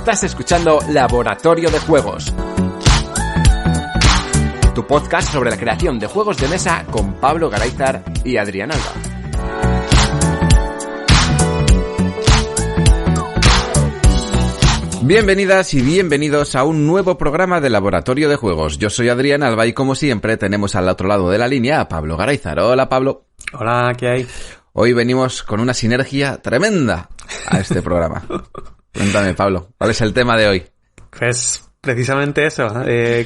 Estás escuchando Laboratorio de Juegos, tu podcast sobre la creación de juegos de mesa con Pablo Garayzar y Adrián Alba. Bienvenidas y bienvenidos a un nuevo programa de Laboratorio de Juegos. Yo soy Adrián Alba y como siempre tenemos al otro lado de la línea a Pablo Garayzar. Hola, Pablo. Hola, ¿qué hay? Hoy venimos con una sinergia tremenda a este programa. Cuéntame, Pablo, ¿cuál es el tema de hoy? Pues precisamente eso,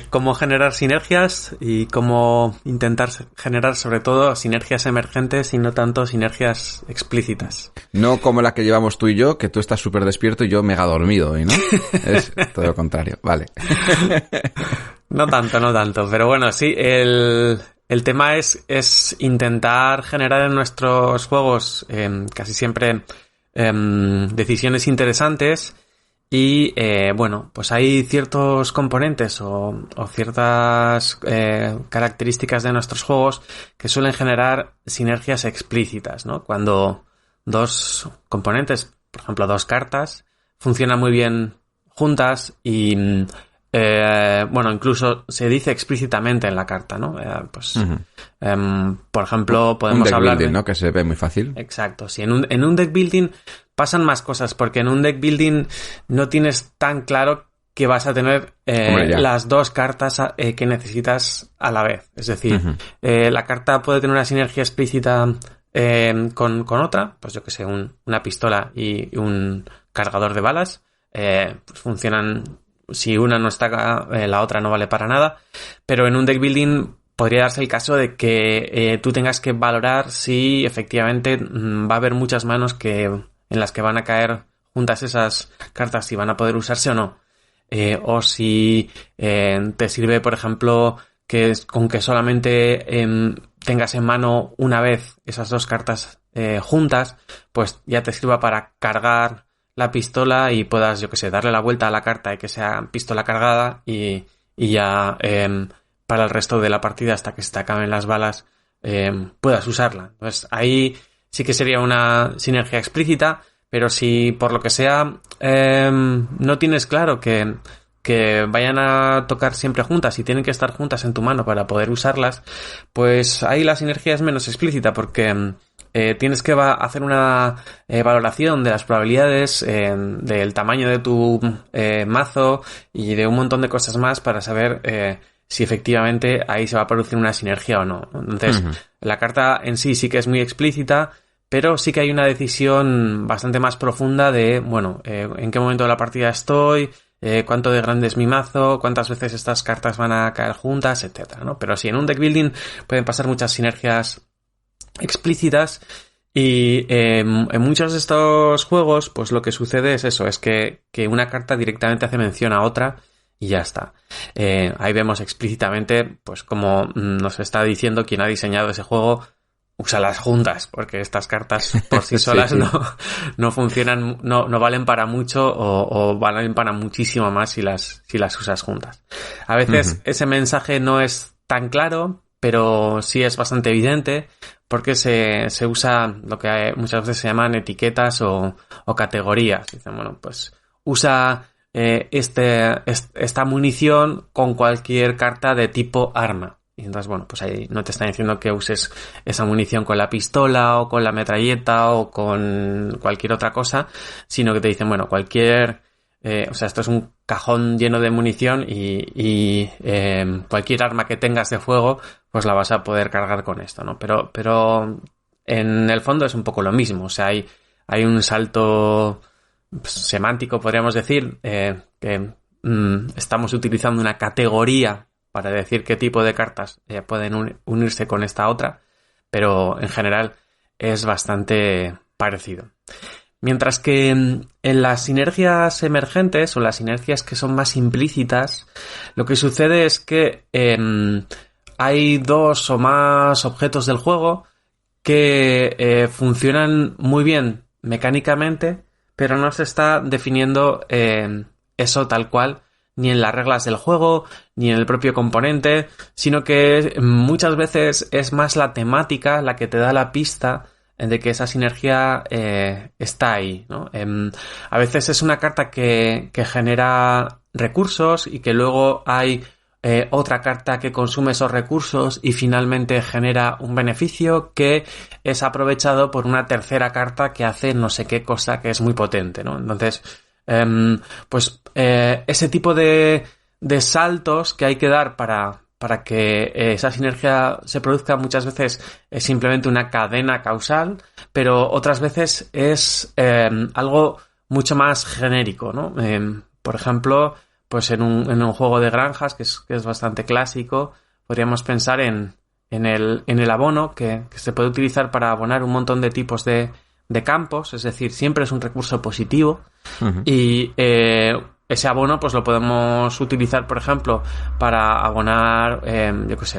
cómo generar sinergias y cómo intentar generar sobre todo sinergias emergentes y no tanto sinergias explícitas. No como la que llevamos tú y yo, que tú estás súper despierto y yo mega dormido hoy, ¿no? Es todo lo contrario, vale. No tanto, pero bueno, sí, el tema es intentar generar en nuestros juegos casi siempre decisiones interesantes y bueno, pues hay ciertos componentes o ciertas características de nuestros juegos que suelen generar sinergias explícitas, ¿no? Cuando dos componentes, por ejemplo dos cartas, funcionan muy bien juntas y bueno, incluso se dice explícitamente en la carta, ¿no? Por ejemplo, podemos hablar building, ¿no? Que se ve muy fácil. Exacto, sí. En un deck building pasan más cosas, porque en un deck building no tienes tan claro que vas a tener las dos cartas que necesitas a la vez. Es decir, la carta puede tener una sinergia explícita con otra, pues yo que sé, una pistola y un cargador de balas, pues funcionan. Si una no está, la otra no vale para nada. Pero en un deck building podría darse el caso de que tú tengas que valorar si efectivamente va a haber muchas manos en las que van a caer juntas esas cartas, si van a poder usarse o no. O si te sirve, por ejemplo, con que solamente tengas en mano una vez esas dos cartas juntas, pues ya te sirva para cargar la pistola y puedas, yo que sé, darle la vuelta a la carta y que sea pistola cargada y ya para el resto de la partida hasta que se te acaben las balas puedas usarla. Entonces ahí sí que sería una sinergia explícita, pero si por lo que sea no tienes claro que vayan a tocar siempre juntas y tienen que estar juntas en tu mano para poder usarlas, pues ahí la sinergia es menos explícita porque tienes que hacer una valoración de las probabilidades, del tamaño de tu mazo y de un montón de cosas más para saber si efectivamente ahí se va a producir una sinergia o no. Entonces, la carta en sí que es muy explícita, pero sí que hay una decisión bastante más profunda de, bueno, en qué momento de la partida estoy, cuánto de grande es mi mazo, cuántas veces estas cartas van a caer juntas, etcétera, ¿no? Pero sí, en un deck building pueden pasar muchas sinergias explícitas y en muchos de estos juegos pues lo que sucede es eso, es que una carta directamente hace mención a otra y ya está. Ahí vemos explícitamente pues como nos está diciendo quien ha diseñado ese juego: úsalas juntas, porque estas cartas por sí solas sí. No funcionan, no valen para mucho o valen para muchísimo más si las usas juntas. A veces ese mensaje no es tan claro, pero sí es bastante evidente porque se usa lo que muchas veces se llaman etiquetas o categorías. Dicen, bueno, pues usa esta munición con cualquier carta de tipo arma. Y entonces, bueno, pues ahí no te están diciendo que uses esa munición con la pistola o con la metralleta o con cualquier otra cosa, sino que te dicen, bueno, cualquier... o sea, esto es un cajón lleno de munición y cualquier arma que tengas de fuego, pues la vas a poder cargar con esto, ¿no? Pero en el fondo es un poco lo mismo. O sea, hay un salto semántico, podríamos decir, que estamos utilizando una categoría para decir qué tipo de cartas pueden unirse con esta otra, pero en general es bastante parecido. Mientras que en las sinergias emergentes o las sinergias que son más implícitas, lo que sucede es que hay dos o más objetos del juego que funcionan muy bien mecánicamente, pero no se está definiendo eso tal cual ni en las reglas del juego, ni en el propio componente, sino que muchas veces es más la temática la que te da la pista de que esa sinergia está ahí, ¿no? A veces es una carta que genera recursos y que luego hay otra carta que consume esos recursos y finalmente genera un beneficio que es aprovechado por una tercera carta que hace no sé qué cosa que es muy potente, ¿no? Entonces, ese tipo de saltos que hay que dar para que esa sinergia se produzca muchas veces es simplemente una cadena causal, pero otras veces es algo mucho más genérico, ¿no? Por ejemplo, pues en un juego de granjas que es bastante clásico, podríamos pensar en el abono que se puede utilizar para abonar un montón de tipos de campos, es decir, siempre es un recurso positivo. Uh-huh. Y ese abono pues lo podemos utilizar, por ejemplo, para abonar,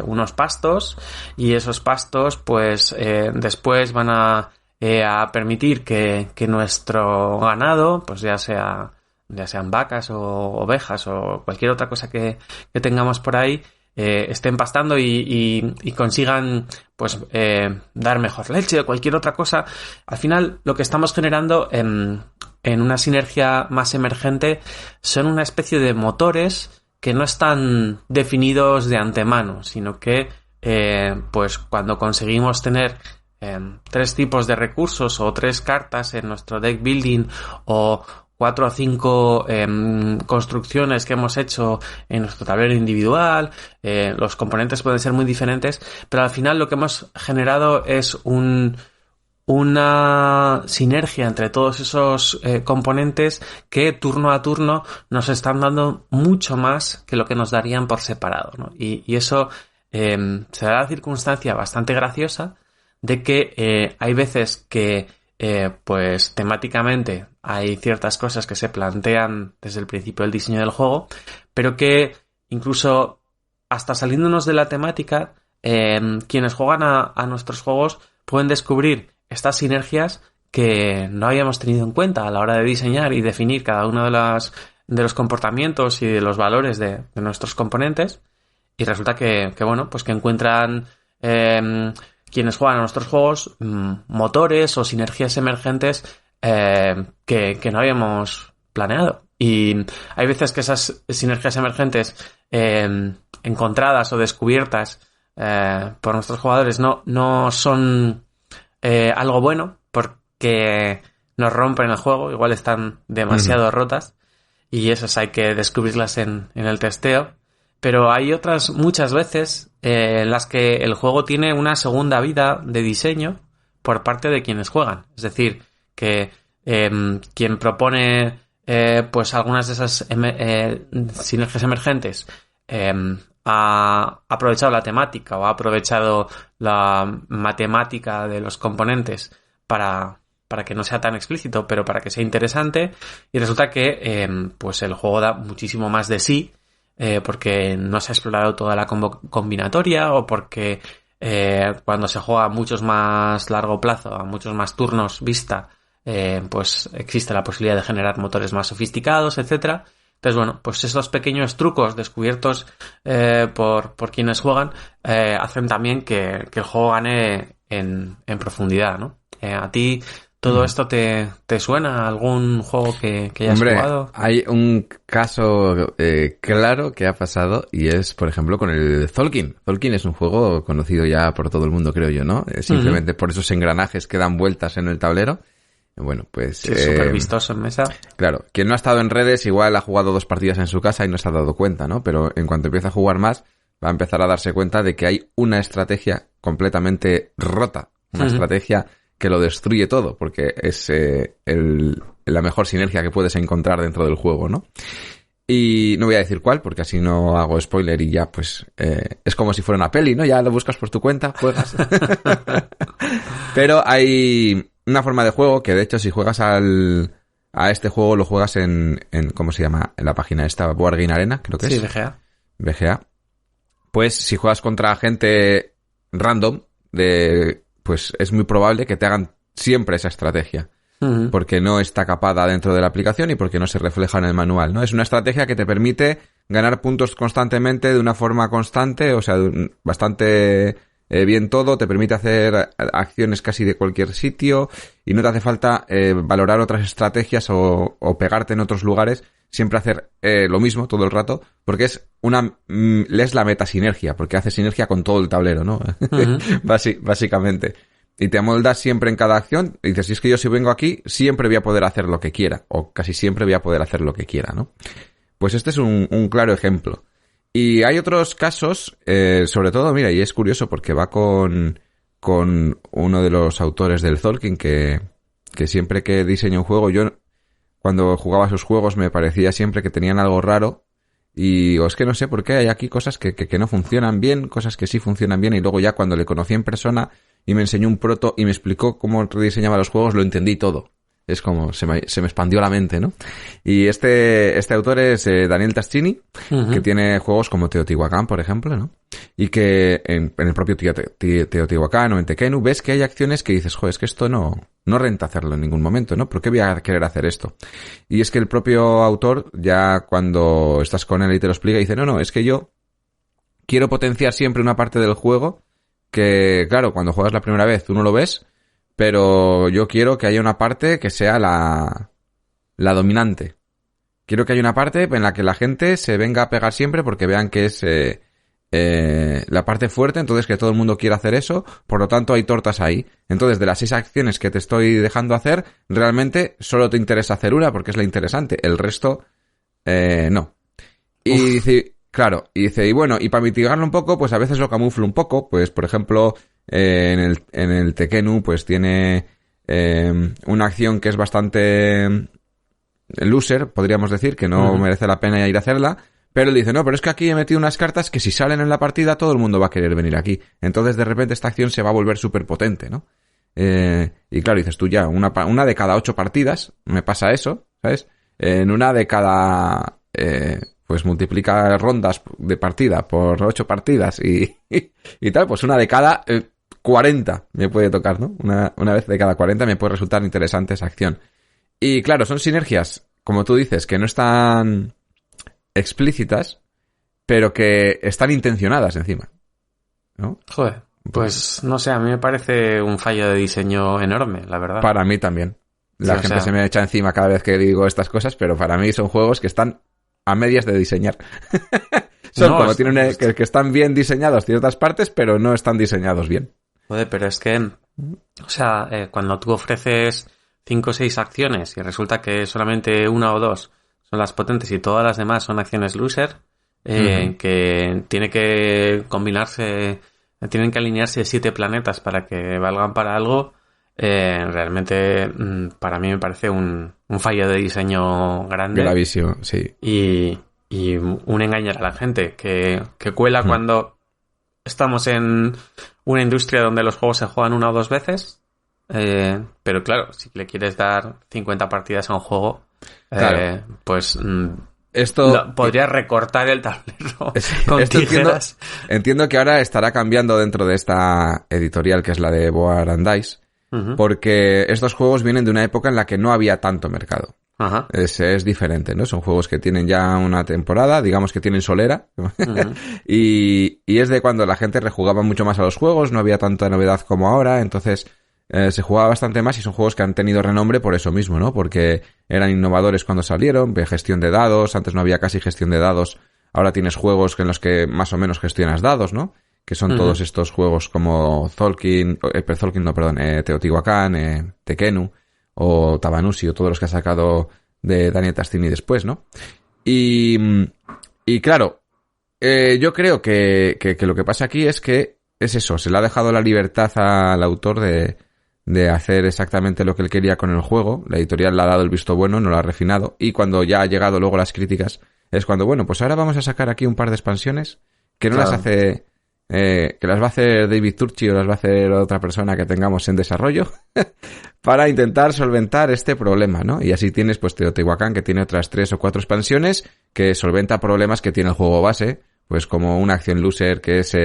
unos pastos, y esos pastos pues después van a permitir que nuestro ganado, pues ya sean vacas o ovejas o cualquier otra cosa que tengamos por ahí, estén pastando y consigan pues dar mejor leche o cualquier otra cosa. Al final lo que estamos generando en una sinergia más emergente son una especie de motores que no están definidos de antemano, sino que pues cuando conseguimos tener 3 tipos de recursos o 3 cartas en nuestro deck building o 4 o 5 construcciones que hemos hecho en nuestro tablero individual, los componentes pueden ser muy diferentes, pero al final lo que hemos generado es una sinergia entre todos esos componentes que turno a turno nos están dando mucho más que lo que nos darían por separado, ¿no? Y eso se da la circunstancia bastante graciosa de que hay veces que pues temáticamente hay ciertas cosas que se plantean desde el principio del diseño del juego, pero que incluso hasta saliéndonos de la temática, quienes juegan a nuestros juegos pueden descubrir estas sinergias que no habíamos tenido en cuenta a la hora de diseñar y definir cada uno de los comportamientos y de los valores de nuestros componentes, y resulta que encuentran quienes juegan a nuestros juegos motores o sinergias emergentes que no habíamos planeado. Y hay veces que esas sinergias emergentes encontradas o descubiertas por nuestros jugadores no son algo bueno, porque nos rompen el juego, igual están demasiado rotas, y esas hay que descubrirlas en el testeo. Pero hay otras muchas veces en las que el juego tiene una segunda vida de diseño por parte de quienes juegan. Es decir, que quien propone pues algunas de esas sinergias emergentes ha aprovechado la temática o ha aprovechado la matemática de los componentes para que no sea tan explícito, pero para que sea interesante, y resulta que pues el juego da muchísimo más de sí, porque no se ha explorado toda la combinatoria, o porque cuando se juega a muchos más largo plazo, a muchos más turnos vista, pues existe la posibilidad de generar motores más sofisticados, etcétera. Entonces, pues esos pequeños trucos descubiertos por quienes juegan hacen también que el juego gane en profundidad, ¿no? ¿A ti todo esto te suena? ¿Algún juego que hayas jugado? Hay un caso claro que ha pasado, y es, por ejemplo, con el Tzolk'in. Tzolk'in es un juego conocido ya por todo el mundo, creo yo, ¿no? Simplemente por esos engranajes que dan vueltas en el tablero. Bueno, pues... Sí, súper vistoso en mesa. Claro, quien no ha estado en redes igual ha jugado 2 partidas en su casa y no se ha dado cuenta, ¿no? Pero en cuanto empieza a jugar más, va a empezar a darse cuenta de que hay una estrategia completamente rota. Una estrategia que lo destruye todo, porque es la mejor sinergia que puedes encontrar dentro del juego, ¿no? Y no voy a decir cuál, porque así no hago spoiler y ya, pues, es como si fuera una peli, ¿no? Ya lo buscas por tu cuenta, juegas. Pero hay una forma de juego que, de hecho, si juegas a este juego, lo juegas en ¿cómo se llama? En la página esta, Board Game Arena, creo que es. Sí, BGA. Pues, si juegas contra gente random, pues es muy probable que te hagan siempre esa estrategia. Porque no está capada dentro de la aplicación y porque no se refleja en el manual, ¿no? Es una estrategia que te permite ganar puntos constantemente de una forma constante, o sea, bastante bien todo, te permite hacer acciones casi de cualquier sitio y no te hace falta valorar otras estrategias o pegarte en otros lugares, siempre hacer lo mismo todo el rato, porque es la metasinergia, porque hace sinergia con todo el tablero, ¿no? Uh-huh. Básicamente. Y te amoldas siempre en cada acción. Y dices, si es que yo si vengo aquí, siempre voy a poder hacer lo que quiera. O casi siempre voy a poder hacer lo que quiera, ¿no? Pues este es un claro ejemplo. Y hay otros casos, sobre todo, mira, y es curioso porque va con uno de los autores del Tolkien que siempre que diseña un juego, yo cuando jugaba sus juegos me parecía siempre que tenían algo raro. Y es que no sé por qué hay aquí cosas que no funcionan bien, cosas que sí funcionan bien, y luego ya cuando le conocí en persona y me enseñó un proto y me explicó cómo rediseñaba los juegos, lo entendí todo. Es como se me expandió la mente, ¿no? Y este autor es Daniel Tascini, uh-huh, que tiene juegos como Teotihuacán, por ejemplo, ¿no? Y que en el propio Teotihuacán o en Tequenu ves que hay acciones que dices, joder, es que esto no renta hacerlo en ningún momento, ¿no? ¿Por qué voy a querer hacer esto? Y es que el propio autor, ya cuando estás con él y te lo explica, dice, no, es que yo quiero potenciar siempre una parte del juego que, claro, cuando juegas la primera vez tú no lo ves, pero yo quiero que haya una parte que sea la dominante. Quiero que haya una parte en la que la gente se venga a pegar siempre porque vean que es la parte fuerte, entonces que todo el mundo quiera hacer eso, por lo tanto hay tortas ahí. Entonces de las 6 acciones que te estoy dejando hacer, realmente solo te interesa hacer una porque es la interesante, el resto no. Y dice, claro, y bueno, y para mitigarlo un poco, pues a veces lo camuflo un poco, pues por ejemplo, en el Tequenu, pues tiene una acción que es bastante loser, podríamos decir, que no merece la pena ir a hacerla, pero él dice, no, pero es que aquí he metido unas cartas que si salen en la partida todo el mundo va a querer venir aquí. Entonces de repente esta acción se va a volver súper potente, ¿no? Y claro, dices tú ya, una de cada 8 partidas me pasa eso, ¿sabes? En una de cada... pues multiplica rondas de partida por 8 partidas y tal, pues una de cada 40 me puede tocar, ¿no? Una vez de cada 40 me puede resultar interesante esa acción. Y claro, son sinergias, como tú dices, que no están explícitas, pero que están intencionadas encima, ¿no? Joder, pues no sé, a mí me parece un fallo de diseño enorme, la verdad. Para mí también. La gente se me echa encima cada vez que digo estas cosas, pero para mí son juegos que están a medias de diseñar. Son como tienen que están bien diseñados ciertas partes, pero no están diseñados bien. Joder, pero es que, o sea, cuando tú ofreces 5 o 6 acciones y resulta que solamente 1 o 2 son las potentes y todas las demás son acciones loser, que tiene que combinarse, tienen que alinearse 7 planetas para que valgan para algo, realmente para mí me parece un fallo de diseño grande. Gravísimo, sí. Y un engañar a la gente que cuela cuando estamos en una industria donde los juegos se juegan 1 o 2 veces, pero claro, si le quieres dar 50 partidas a un juego, claro, pues esto podría recortar el tablero con tijeras. Entiendo que ahora estará cambiando dentro de esta editorial que es la de Board and Dice, porque estos juegos vienen de una época en la que no había tanto mercado. Ajá. Es diferente, ¿no? Son juegos que tienen ya una temporada, digamos que tienen solera, y es de cuando la gente rejugaba mucho más a los juegos, no había tanta novedad como ahora, entonces se jugaba bastante más y son juegos que han tenido renombre por eso mismo, ¿no? Porque eran innovadores cuando salieron, gestión de dados, antes no había casi gestión de dados, ahora tienes juegos en los que más o menos gestionas dados, ¿no? Que son todos estos juegos como Teotihuacán, Tequenu, o Tabanusi, o todos los que ha sacado de Daniel Tascini después, ¿no? Y claro, yo creo que lo que pasa aquí es que es eso, se le ha dejado la libertad al autor de hacer exactamente lo que él quería con el juego, la editorial le ha dado el visto bueno, no lo ha refinado, y cuando ya ha llegado luego las críticas, es cuando, bueno, pues ahora vamos a sacar aquí un par de expansiones que no las hace... que las va a hacer David Turchi o las va a hacer otra persona que tengamos en desarrollo para intentar solventar este problema, ¿no? Y así tienes pues Teotihuacán, que tiene otras 3 o 4 expansiones que solventa problemas que tiene el juego base, pues como una acción loser que es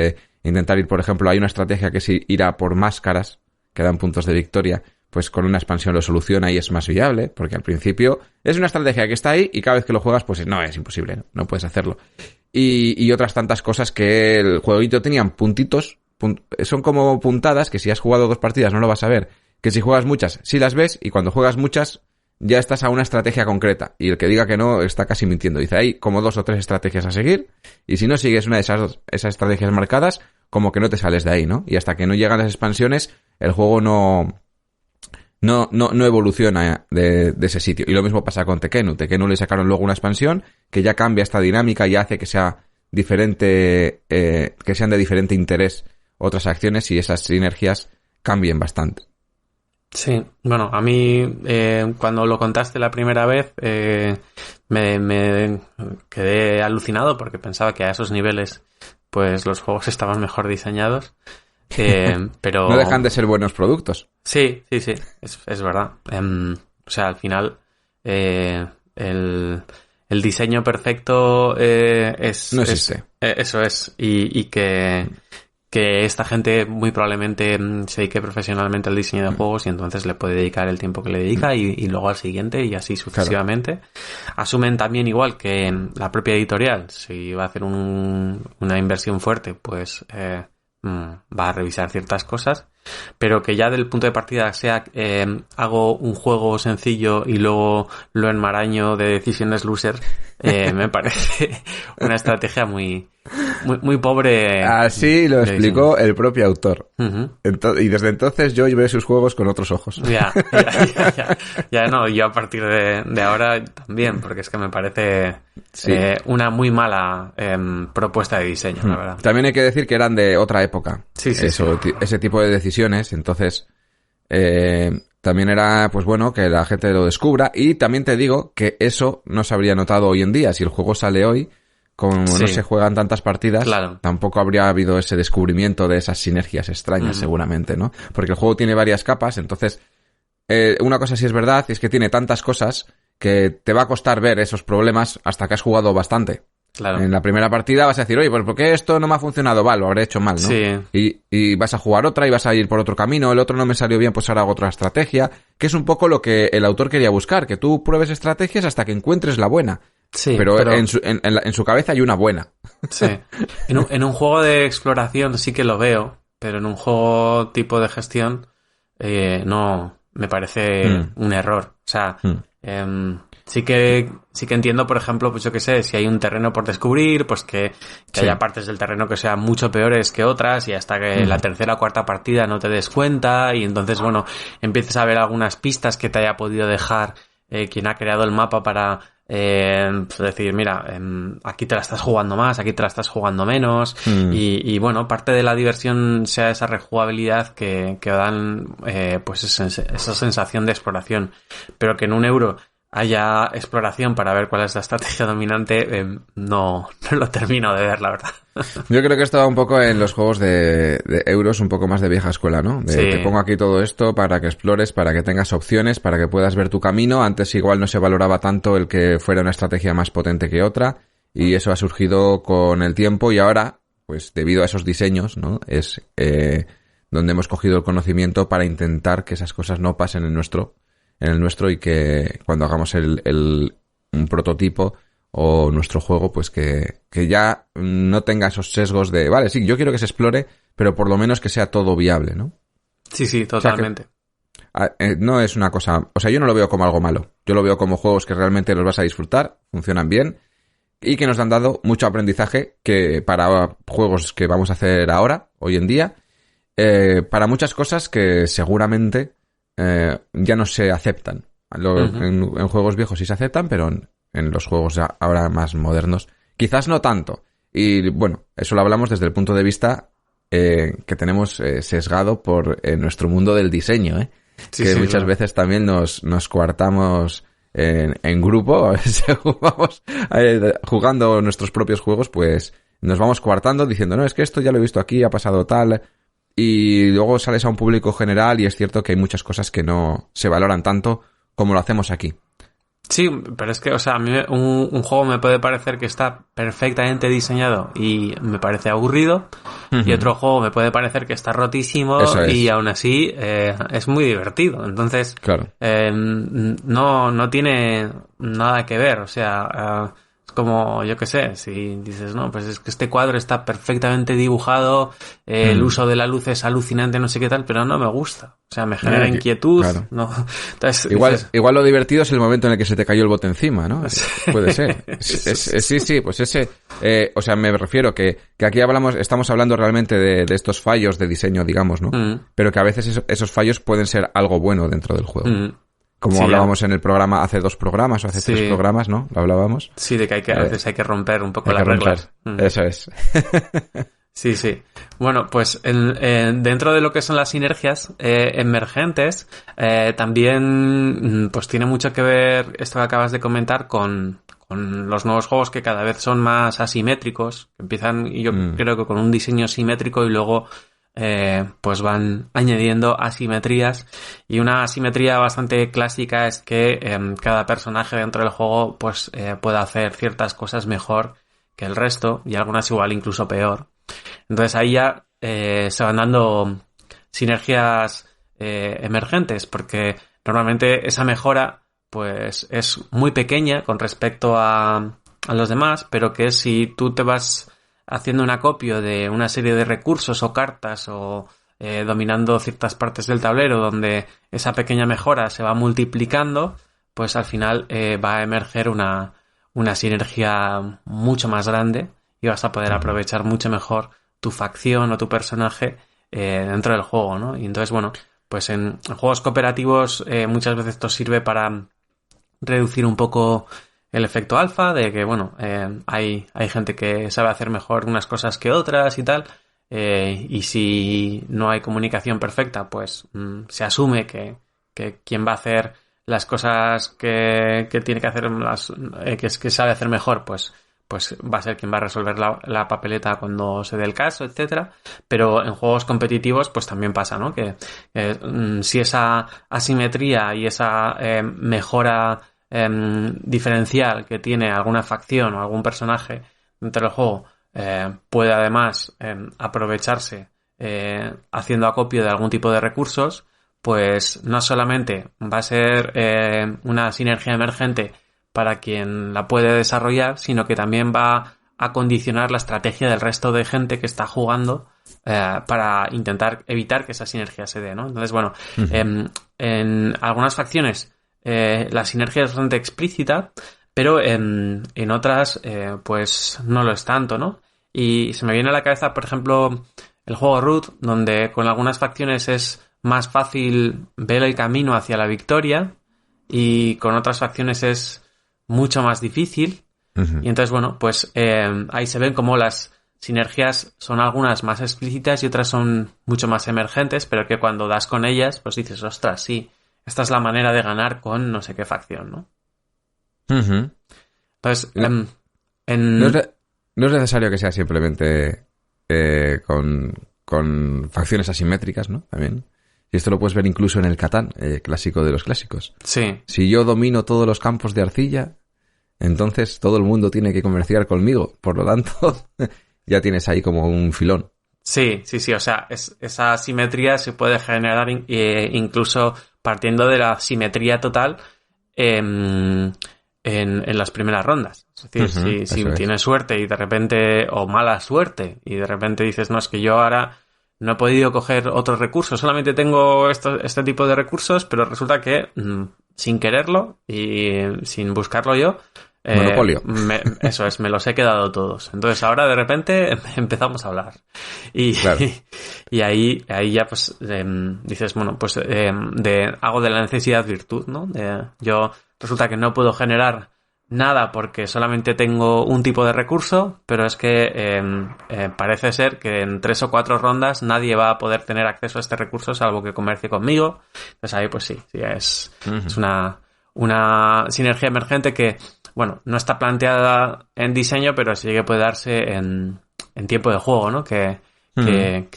intentar ir, por ejemplo, hay una estrategia que es ir a por máscaras que dan puntos de victoria, pues con una expansión lo soluciona y es más viable, porque al principio es una estrategia que está ahí y cada vez que lo juegas pues no, es imposible, no puedes hacerlo. Y otras tantas cosas que el jueguito tenían puntitos son como puntadas que si has jugado 2 partidas no lo vas a ver, que si juegas muchas sí las ves, y cuando juegas muchas ya estás a una estrategia concreta, y el que diga que no está casi mintiendo. Dice, hay como 2 o 3 estrategias a seguir, y si no sigues una de esas estrategias marcadas, como que no te sales de ahí, ¿no? Y hasta que no llegan las expansiones, el juego no evoluciona de ese sitio. Y lo mismo pasa con Tekkenu. Tekkenu le sacaron luego una expansión que ya cambia esta dinámica y hace que sea diferente, que sean de diferente interés otras acciones, y esas sinergias cambien bastante. Sí, bueno, a mí cuando lo contaste la primera vez me quedé alucinado porque pensaba que a esos niveles pues los juegos estaban mejor diseñados, pero... No dejan de ser buenos productos. Sí, es verdad. O sea, al final el diseño perfecto no existe. Eso es, y que esta gente muy probablemente se dedique profesionalmente al diseño de juegos, y entonces le puede dedicar el tiempo que le dedica y luego al siguiente, y así sucesivamente. Claro. Asumen también, igual que la propia editorial, si va a hacer una inversión fuerte, pues va a revisar ciertas cosas, pero que ya del punto de partida sea hago un juego sencillo y luego lo enmaraño de decisiones loser, me parece una estrategia muy pobre. Así lo explicó el propio autor. Uh-huh. Y desde entonces yo veo sus juegos con otros ojos. Ya no, yo a partir de ahora también, porque es que me parece una muy mala propuesta de diseño, la verdad. También hay que decir que eran de otra época. Sí. Ese tipo de decisiones, entonces también era, pues bueno, que la gente lo descubra. Y también te digo que eso no se habría notado hoy en día. Si el juego sale hoy, como no se juegan tantas partidas, claro, tampoco habría habido ese descubrimiento de esas sinergias extrañas, seguramente, ¿no? Porque el juego tiene varias capas, entonces una cosa sí es verdad, es que tiene tantas cosas que te va a costar ver esos problemas hasta que has jugado bastante. Claro. En la primera partida vas a decir, oye, pues ¿por qué esto no me ha funcionado? Vale, lo habré hecho mal, ¿no? Sí. Y vas a jugar otra y vas a ir por otro camino, el otro no me salió bien, pues ahora hago otra estrategia, que es un poco lo que el autor quería buscar, que tú pruebes estrategias hasta que encuentres la buena. Sí, pero en su cabeza hay una buena. Sí. En un juego de exploración sí que lo veo, pero en un juego tipo de gestión no, me parece un error. O sea, sí que entiendo, por ejemplo, pues yo qué sé, si hay un terreno por descubrir, pues que haya partes del terreno que sean mucho peores que otras, y hasta que la tercera o cuarta partida no te des cuenta, y entonces, bueno, empieces a ver algunas pistas que te haya podido dejar quien ha creado el mapa para decir, mira, aquí te la estás jugando más, aquí te la estás jugando menos, y bueno, parte de la diversión sea esa rejugabilidad que dan pues esa sensación de exploración, pero que en un euro haya exploración para ver cuál es la estrategia dominante, no lo termino de ver, la verdad. Yo creo que esto va un poco en los juegos de euros, un poco más de vieja escuela, ¿no? Te pongo aquí todo esto para que explores, para que tengas opciones, para que puedas ver tu camino. Antes igual no se valoraba tanto el que fuera una estrategia más potente que otra, y eso ha surgido con el tiempo, y ahora, pues debido a esos diseños, ¿no? Es donde hemos cogido el conocimiento para intentar que esas cosas no pasen en el nuestro, y que cuando hagamos un prototipo o nuestro juego, pues que ya no tenga esos sesgos de, vale, sí, yo quiero que se explore, pero por lo menos que sea todo viable, ¿no? Sí, totalmente. O sea no es una cosa, o sea, yo no lo veo como algo malo. Yo lo veo como juegos que realmente los vas a disfrutar, funcionan bien, y que nos han dado mucho aprendizaje que para juegos que vamos a hacer ahora, hoy en día, para muchas cosas que seguramente ya no se aceptan. En juegos viejos sí se aceptan, pero en los juegos ahora más modernos quizás no tanto. Y bueno, eso lo hablamos desde el punto de vista que tenemos sesgado por nuestro mundo del diseño, que muchas veces también nos coartamos en grupo. Según vamos jugando nuestros propios juegos, pues nos vamos coartando diciendo, no, es que esto ya lo he visto aquí, ha pasado tal. Y luego sales a un público general y es cierto que hay muchas cosas que no se valoran tanto como lo hacemos aquí. Sí, pero es que, o sea, a mí un juego me puede parecer que está perfectamente diseñado y me parece aburrido, y otro juego me puede parecer que está rotísimo y aún así es muy divertido. Entonces, claro. No tiene nada que ver, o sea, como, yo qué sé, si dices, no, pues es que este cuadro está perfectamente dibujado, el uso de la luz es alucinante, no sé qué tal, pero no me gusta. O sea, me genera inquietud. Claro. ¿No? Entonces, igual lo divertido es el momento en el que se te cayó el bote encima, ¿no? Puede ser. Sí, pues ese... o sea, me refiero que aquí estamos hablando realmente de estos fallos de diseño, digamos, ¿no? Pero que a veces esos fallos pueden ser algo bueno dentro del juego. Como hablábamos en el programa, hace 2 programas o hace 3 programas, ¿no? Lo hablábamos. Sí, de que a veces hay que romper un poco las reglas. Eso es. Sí. Bueno, pues dentro de lo que son las sinergias emergentes, también pues tiene mucho que ver esto que acabas de comentar con los nuevos juegos que cada vez son más asimétricos, que empiezan, yo creo que con un diseño simétrico y luego pues van añadiendo asimetrías, y una asimetría bastante clásica es que cada personaje dentro del juego pues pueda hacer ciertas cosas mejor que el resto y algunas igual incluso peor. Entonces ahí ya se van dando sinergias emergentes, porque normalmente esa mejora pues es muy pequeña con respecto a los demás, pero que si tú te vas haciendo un acopio de una serie de recursos o cartas o dominando ciertas partes del tablero donde esa pequeña mejora se va multiplicando, pues al final va a emerger una sinergia mucho más grande y vas a poder aprovechar mucho mejor tu facción o tu personaje dentro del juego, ¿no? Y entonces, bueno, pues en juegos cooperativos muchas veces esto sirve para reducir un poco el efecto alfa, de que, bueno, hay gente que sabe hacer mejor unas cosas que otras y tal, y si no hay comunicación perfecta, pues se asume que quien va a hacer las cosas que tiene que hacer, que sabe hacer mejor, pues va a ser quien va a resolver la papeleta cuando se dé el caso, etcétera. Pero en juegos competitivos pues también pasa, ¿no? Que si esa asimetría y esa mejora diferencial que tiene alguna facción o algún personaje dentro del juego puede además aprovecharse haciendo acopio de algún tipo de recursos, pues no solamente va a ser una sinergia emergente para quien la puede desarrollar, sino que también va a condicionar la estrategia del resto de gente que está jugando para intentar evitar que esa sinergia se dé, ¿no? Entonces, bueno, en algunas facciones la sinergia es bastante explícita, pero en otras pues no lo es tanto, ¿no? Y se me viene a la cabeza, por ejemplo, el juego Root, donde con algunas facciones es más fácil ver el camino hacia la victoria y con otras facciones es mucho más difícil. Y entonces, bueno, pues ahí se ven como las sinergias son algunas más explícitas y otras son mucho más emergentes, pero que cuando das con ellas, pues dices, ostras, sí, esta es la manera de ganar con no sé qué facción, ¿no? Entonces, no es necesario que sea simplemente con facciones asimétricas, ¿no? También. Y esto lo puedes ver incluso en el Catán, clásico de los clásicos. Sí. Si yo domino todos los campos de arcilla, entonces todo el mundo tiene que comerciar conmigo. Por lo tanto, ya tienes ahí como un filón. Sí. O sea, esa simetría se puede generar incluso partiendo de la simetría total en las primeras rondas. Es decir, si tienes suerte y de repente, o mala suerte, y de repente dices, no, es que yo ahora no he podido coger otros recursos, solamente tengo este tipo de recursos, pero resulta que sin quererlo y sin buscarlo yo, monopolio. Me los he quedado todos. Entonces ahora de repente empezamos a hablar. Y, claro. y ahí ya pues dices, bueno, pues hago de la necesidad virtud, ¿no? Yo resulta que no puedo generar nada porque solamente tengo un tipo de recurso, pero es que parece ser que en 3 o 4 rondas nadie va a poder tener acceso a este recurso salvo que comercie conmigo. Entonces ahí pues sí es una sinergia emergente que, bueno, no está planteada en diseño, pero sí que puede darse en tiempo de juego, ¿no? Que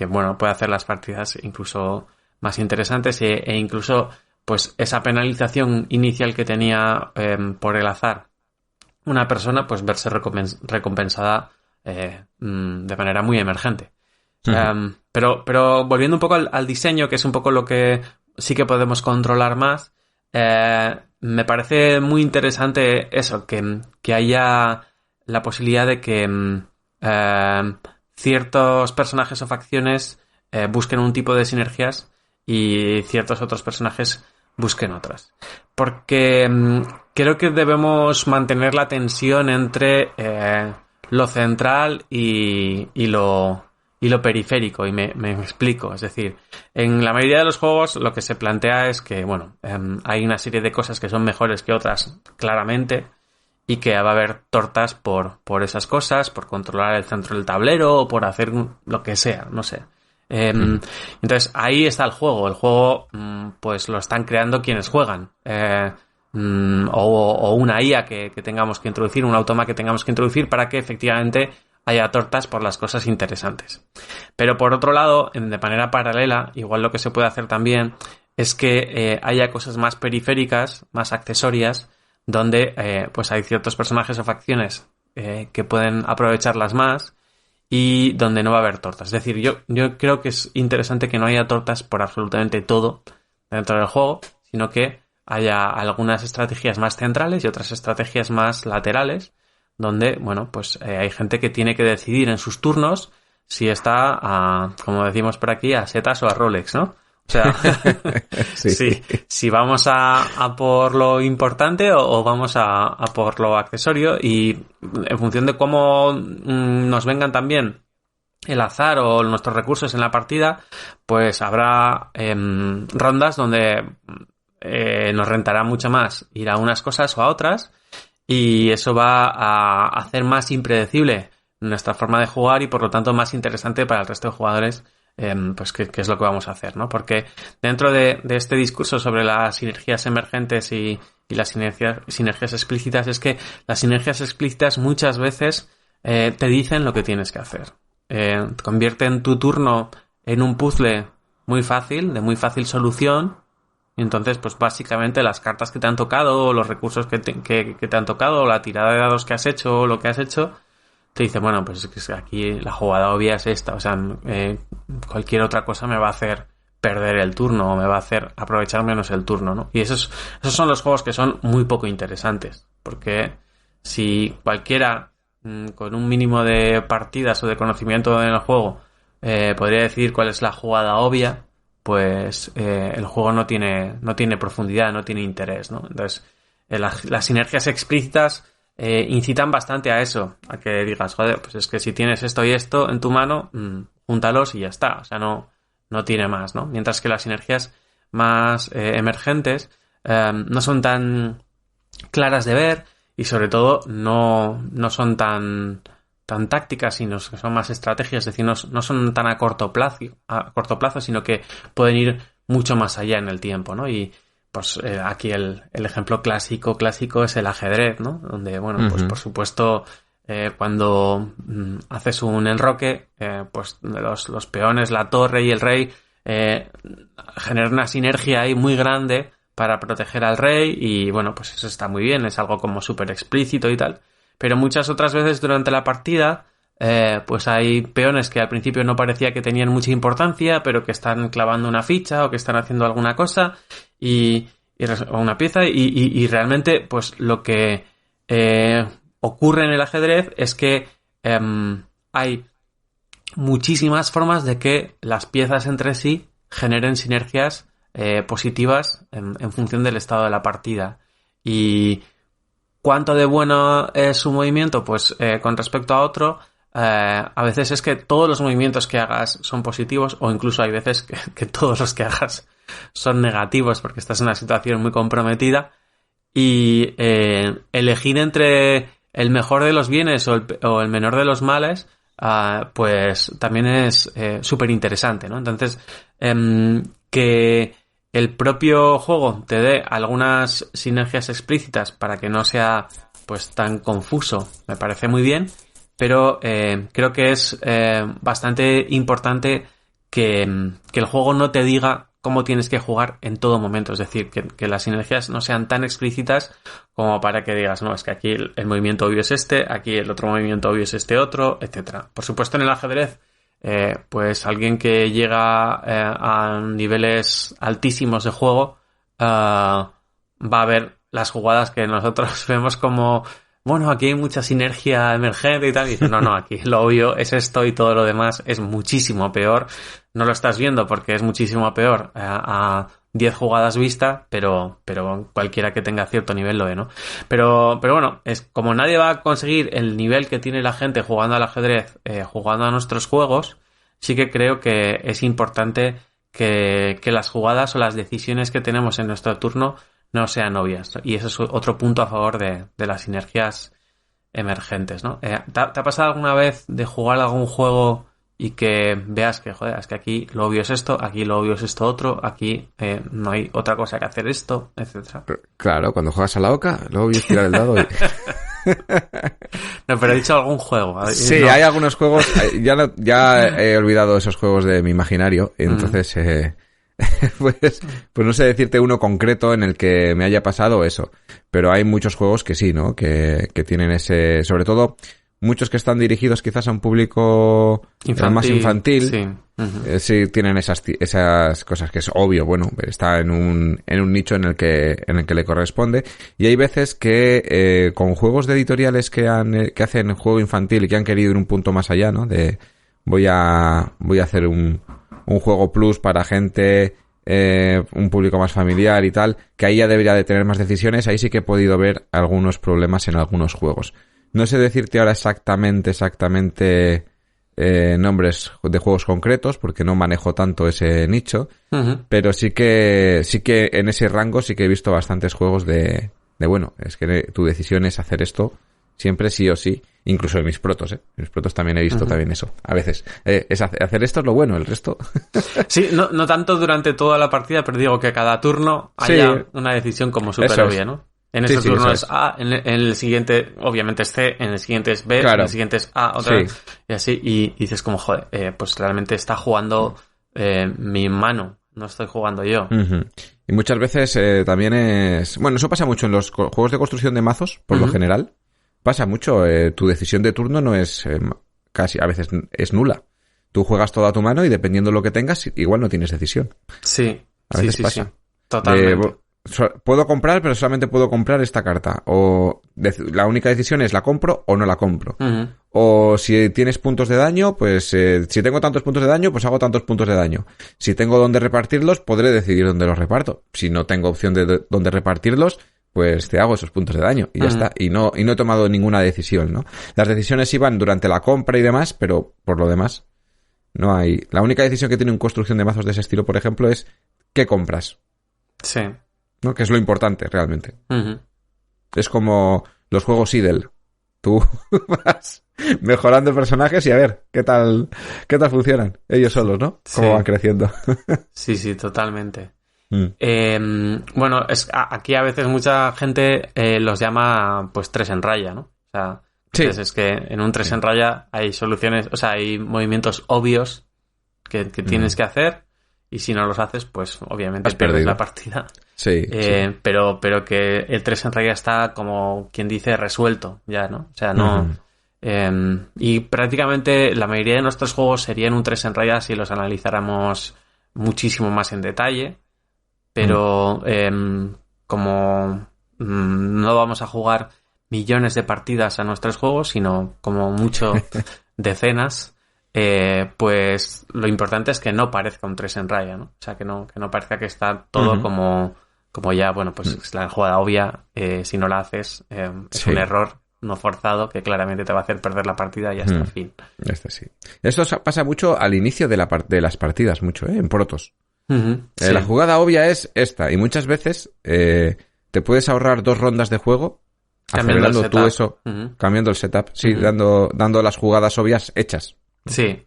bueno, puede hacer las partidas incluso más interesantes e incluso pues esa penalización inicial que tenía por el azar una persona, pues verse recompensada de manera muy emergente. Pero volviendo un poco al diseño, que es un poco lo que sí que podemos controlar más, me parece muy interesante eso, que haya la posibilidad de que ciertos personajes o facciones busquen un tipo de sinergias y ciertos otros personajes busquen otras. Porque creo que debemos mantener la tensión entre lo central y lo periférico, y me explico. Es decir, en la mayoría de los juegos lo que se plantea es que, bueno, hay una serie de cosas que son mejores que otras, claramente, y que va a haber tortas por esas cosas, por controlar el centro del tablero o por hacer lo que sea, no sé. Entonces ahí está el juego. El juego pues lo están creando quienes juegan, o una IA que tengamos que introducir, un automa que tengamos que introducir para que efectivamente haya tortas por las cosas interesantes. Pero por otro lado, de manera paralela, igual lo que se puede hacer también es que haya cosas más periféricas, más accesorias, donde pues hay ciertos personajes o facciones que pueden aprovecharlas más, y donde no va a haber tortas. Es decir, yo creo que es interesante que no haya tortas por absolutamente todo dentro del juego, sino que haya algunas estrategias más centrales y otras estrategias más laterales, donde, bueno, pues hay gente que tiene que decidir en sus turnos si está, como decimos por aquí, a setas o a Rolex, ¿no? O sea, sí. Si vamos a por lo importante o vamos a por lo accesorio, y en función de cómo nos vengan también el azar o nuestros recursos en la partida, pues habrá rondas donde nos rentará mucho más ir a unas cosas o a otras, y eso va a hacer más impredecible nuestra forma de jugar y por lo tanto más interesante para el resto de jugadores. Pues qué es lo que vamos a hacer, ¿no? Porque dentro de este discurso sobre las sinergias emergentes y las sinergias explícitas, es que las sinergias explícitas muchas veces te dicen lo que tienes que hacer. Convierten tu turno en un puzzle muy fácil, de muy fácil solución, y entonces pues básicamente las cartas que te han tocado, o los recursos que te han tocado, o la tirada de dados que has hecho, o lo que has hecho, te dice, bueno, pues es que aquí la jugada obvia es esta, o sea, cualquier otra cosa me va a hacer perder el turno o me va a hacer aprovechar menos el turno, ¿no? Y esos son los juegos que son muy poco interesantes, porque si cualquiera con un mínimo de partidas o de conocimiento en el juego podría decidir cuál es la jugada obvia, pues el juego no tiene profundidad, no tiene interés, ¿no? Entonces, las sinergias explícitas incitan bastante a eso, a que digas, joder, pues es que si tienes esto y esto en tu mano, júntalos y ya está, o sea, no tiene más, ¿no? Mientras que las sinergias más emergentes no son tan claras de ver, y sobre todo no son tan tácticas, sino que son más estrategias, es decir, no son tan a corto plazo, sino que pueden ir mucho más allá en el tiempo, ¿no? Y pues aquí el ejemplo clásico es el ajedrez, ¿no? Donde, bueno, pues por supuesto, cuando haces un enroque, pues los peones, la torre y el rey generan una sinergia ahí muy grande para proteger al rey, y bueno, pues eso está muy bien, es algo como súper explícito y tal, pero muchas otras veces durante la partida pues hay peones que al principio no parecía que tenían mucha importancia, pero que están clavando una ficha o que están haciendo alguna cosa o una pieza, y realmente pues lo que ocurre en el ajedrez es que hay muchísimas formas de que las piezas entre sí generen sinergias positivas en función del estado de la partida. Y ¿cuánto de bueno es un movimiento? Pues con respecto a otro, a veces es que todos los movimientos que hagas son positivos, o incluso hay veces que todos los que hagas son negativos porque estás en una situación muy comprometida, y elegir entre el mejor de los bienes o el menor de los males pues también es súper interesante, ¿no? Entonces, que el propio juego te dé algunas sinergias explícitas para que no sea pues tan confuso, me parece muy bien, pero creo que es bastante importante que el juego no te diga cómo tienes que jugar en todo momento, es decir, que las sinergias no sean tan explícitas como para que digas, no, es que aquí el movimiento obvio es este, aquí el otro movimiento obvio es este otro, etcétera. Por supuesto, en el ajedrez, pues alguien que llega a niveles altísimos de juego va a ver las jugadas que nosotros vemos como bueno, aquí hay mucha sinergia emergente y tal. Y dice, no, aquí lo obvio es esto y todo lo demás es muchísimo peor. No lo estás viendo porque es muchísimo peor a 10 jugadas vista, pero cualquiera que tenga cierto nivel lo ve, ¿no? Pero bueno, es como nadie va a conseguir el nivel que tiene la gente jugando al ajedrez, jugando a nuestros juegos, sí que creo que es importante que las jugadas o las decisiones que tenemos en nuestro turno no sean obvias. Y eso es otro punto a favor de las sinergias emergentes, ¿no? ¿Te ha pasado alguna vez de jugar algún juego y que veas que, joder, es que aquí lo obvio es esto, aquí lo obvio es esto otro, aquí no hay otra cosa que hacer esto, etcétera? Claro, cuando juegas a la oca, lo obvio es tirar el dado y... No, pero he dicho algún juego. Sí, no. Hay algunos juegos, ya he olvidado esos juegos de mi imaginario, entonces... pues no sé decirte uno concreto en el que me haya pasado eso, pero hay muchos juegos que sí, ¿no? Que tienen ese, sobre todo muchos que están dirigidos quizás a un público más infantil, sí, sí tienen esas cosas que es obvio, bueno, está en un nicho en el que le corresponde, y hay veces que con juegos de editoriales que hacen juego infantil y que han querido ir un punto más allá, ¿no? De voy a hacer un juego plus para gente, un público más familiar y tal, que ahí ya debería de tener más decisiones. Ahí sí que he podido ver algunos problemas en algunos juegos. No sé decirte ahora exactamente nombres de juegos concretos, porque no manejo tanto ese nicho, pero sí que en ese rango sí que he visto bastantes juegos de bueno, es que tu decisión es hacer esto siempre sí o sí, incluso en mis protos, En mis protos también he visto también eso, a veces. Es hacer esto es lo bueno, el resto... Sí, no tanto durante toda la partida, pero digo que cada turno haya una decisión como súper obvia, ¿no? En ese turno es A, en el siguiente obviamente es C, en el siguiente es B, en el siguiente es A, otra vez, y así, y dices como, joder, pues realmente está jugando mi mano, no estoy jugando yo. Y muchas veces también es... Bueno, eso pasa mucho en los juegos de construcción de mazos, por lo general. Pasa mucho, tu decisión de turno no es casi, a veces es nula. Tú juegas toda tu mano y dependiendo de lo que tengas, igual no tienes decisión. Sí, a veces pasa. Sí, totalmente. Puedo comprar, pero solamente puedo comprar esta carta. O la única decisión es la compro o no la compro. O si tienes puntos de daño, pues si tengo tantos puntos de daño, pues hago tantos puntos de daño. Si tengo dónde repartirlos, podré decidir dónde los reparto. Si no tengo opción de dónde repartirlos, pues te hago esos puntos de daño y ya está. Y no he tomado ninguna decisión, ¿no? Las decisiones iban durante la compra y demás, pero por lo demás no hay... La única decisión que tiene una construcción de mazos de ese estilo, por ejemplo, es ¿qué compras? Sí. ¿No? Que es lo importante, realmente. Es como los juegos Idle. Tú vas mejorando personajes y a ver qué tal funcionan ellos solos, ¿no? Cómo van creciendo. Sí, totalmente. Bueno, aquí a veces mucha gente los llama pues 3 en raya, ¿no? O sea, entonces es que en un 3 en raya hay soluciones, o sea, hay movimientos obvios que tienes que hacer, y si no los haces, pues obviamente pierdes la partida. Sí. Pero que el 3 en raya está como quien dice resuelto ya, ¿no? O sea, no... y prácticamente la mayoría de nuestros juegos serían un 3 en raya si los analizáramos muchísimo más en detalle. Pero como no vamos a jugar millones de partidas a nuestros juegos, sino como mucho decenas, pues lo importante es que no parezca un 3 en raya, ¿no? O sea, que no parezca que está todo como ya, bueno, pues es la jugada obvia, si no la haces, es un error no forzado que claramente te va a hacer perder la partida y hasta el fin. Sí. Esto pasa mucho al inicio de las partidas, mucho, en protos. La jugada obvia es esta, y muchas veces te puedes ahorrar 2 rondas de juego acelerando tú eso, cambiando el setup, dando las jugadas obvias hechas. Sí.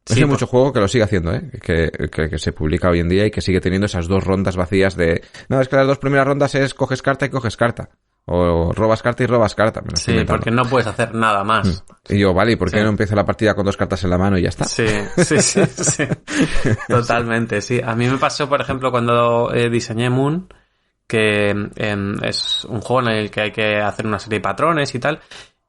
Hay mucho juego que lo sigue haciendo, que se publica hoy en día y que sigue teniendo esas 2 rondas vacías de... No, es que las 2 primeras rondas es coges carta y coges carta. O robas carta y robas carta. Sí, porque no puedes hacer nada más. Y yo, vale, ¿y por qué no empiezo la partida con 2 cartas en la mano y ya está? Sí. Totalmente, sí. A mí me pasó, por ejemplo, cuando diseñé Moon, que es un juego en el que hay que hacer una serie de patrones y tal.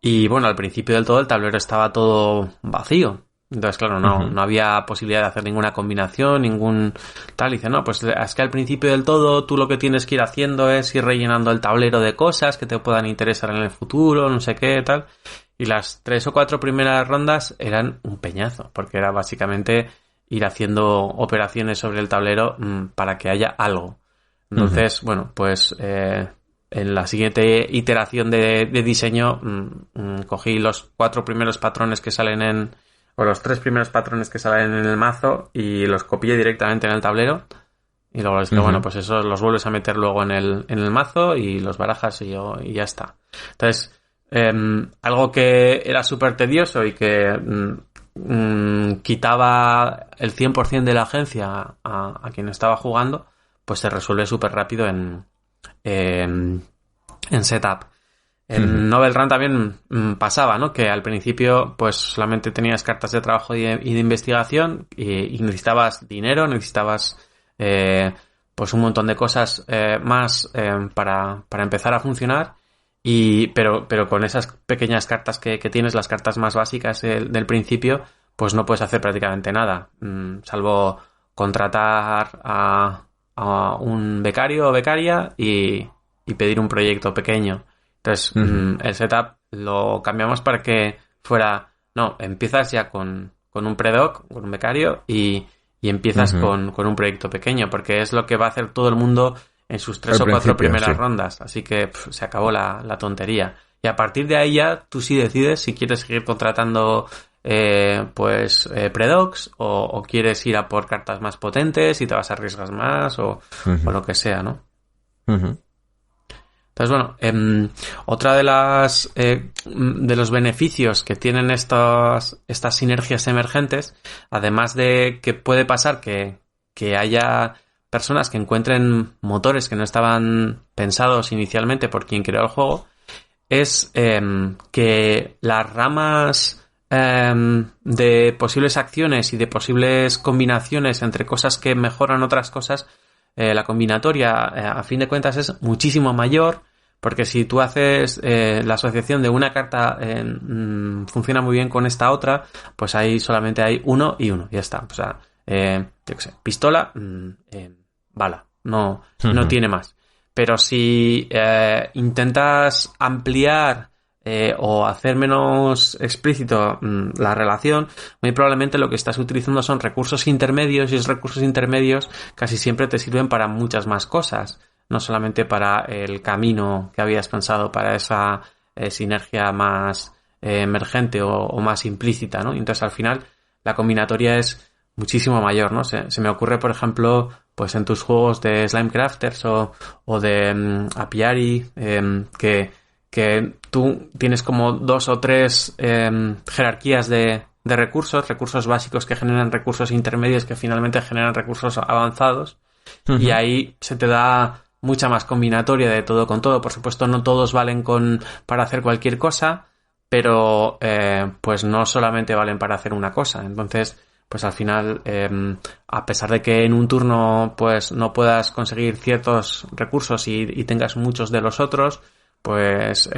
Y bueno, al principio del todo el tablero estaba todo vacío. Entonces, claro, no había posibilidad de hacer ninguna combinación, ningún tal. Y dice, no, pues es que al principio del todo tú lo que tienes que ir haciendo es ir rellenando el tablero de cosas que te puedan interesar en el futuro, no sé qué, tal. Y las 3 o 4 primeras rondas eran un peñazo, porque era básicamente ir haciendo operaciones sobre el tablero para que haya algo. Entonces, bueno, pues en la siguiente iteración de diseño cogí los 4 primeros patrones que salen o los 3 primeros patrones que salen en el mazo y los copié directamente en el tablero. Y luego les dije, bueno, pues eso los vuelves a meter luego en el mazo y los barajas y ya está. Entonces, algo que era súper tedioso y que quitaba el 100% de la agencia a quien estaba jugando, pues se resuelve súper rápido en setup. En Novel Run también pasaba, ¿no? Que al principio pues solamente tenías cartas de trabajo y de investigación y necesitabas dinero, necesitabas pues un montón de cosas más para empezar a funcionar. Pero con esas pequeñas cartas que tienes, las cartas más básicas del principio, pues no puedes hacer prácticamente nada, salvo contratar a un becario o becaria y pedir un proyecto pequeño. Entonces, el setup lo cambiamos para que fuera, no, empiezas ya con un predoc, con un becario y empiezas con un proyecto pequeño, porque es lo que va a hacer todo el mundo en sus 3 o 4 primeras rondas. Así que se acabó la tontería. Y a partir de ahí ya tú sí decides si quieres seguir contratando predocs o quieres ir a por cartas más potentes y te vas a arriesgar más o lo que sea, ¿no? Entonces, bueno, otra de los beneficios que tienen estas sinergias emergentes, además de que puede pasar que haya personas que encuentren motores que no estaban pensados inicialmente por quien creó el juego, es que las ramas de posibles acciones y de posibles combinaciones entre cosas que mejoran otras cosas, la combinatoria a fin de cuentas es muchísimo mayor, porque si tú haces la asociación de una carta funciona muy bien con esta otra, pues ahí solamente hay uno y uno, ya está. O sea, yo qué sé, pistola, bala, no tiene más. Pero si intentas ampliar o hacer menos explícito la relación, muy probablemente lo que estás utilizando son recursos intermedios, y esos recursos intermedios casi siempre te sirven para muchas más cosas, no solamente para el camino que habías pensado para esa sinergia más emergente o más implícita, ¿no? Entonces al final la combinatoria es muchísimo mayor, ¿no? Se me ocurre, por ejemplo, pues en tus juegos de Slime Crafters o de Apiari, que tú tienes como 2 o 3 jerarquías de recursos básicos que generan recursos intermedios que finalmente generan recursos avanzados, y ahí se te da mucha más combinatoria de todo con todo. Por supuesto, no todos valen para hacer cualquier cosa, pero pues no solamente valen para hacer una cosa. Entonces, pues al final, a pesar de que en un turno pues no puedas conseguir ciertos recursos y tengas muchos de los otros, pues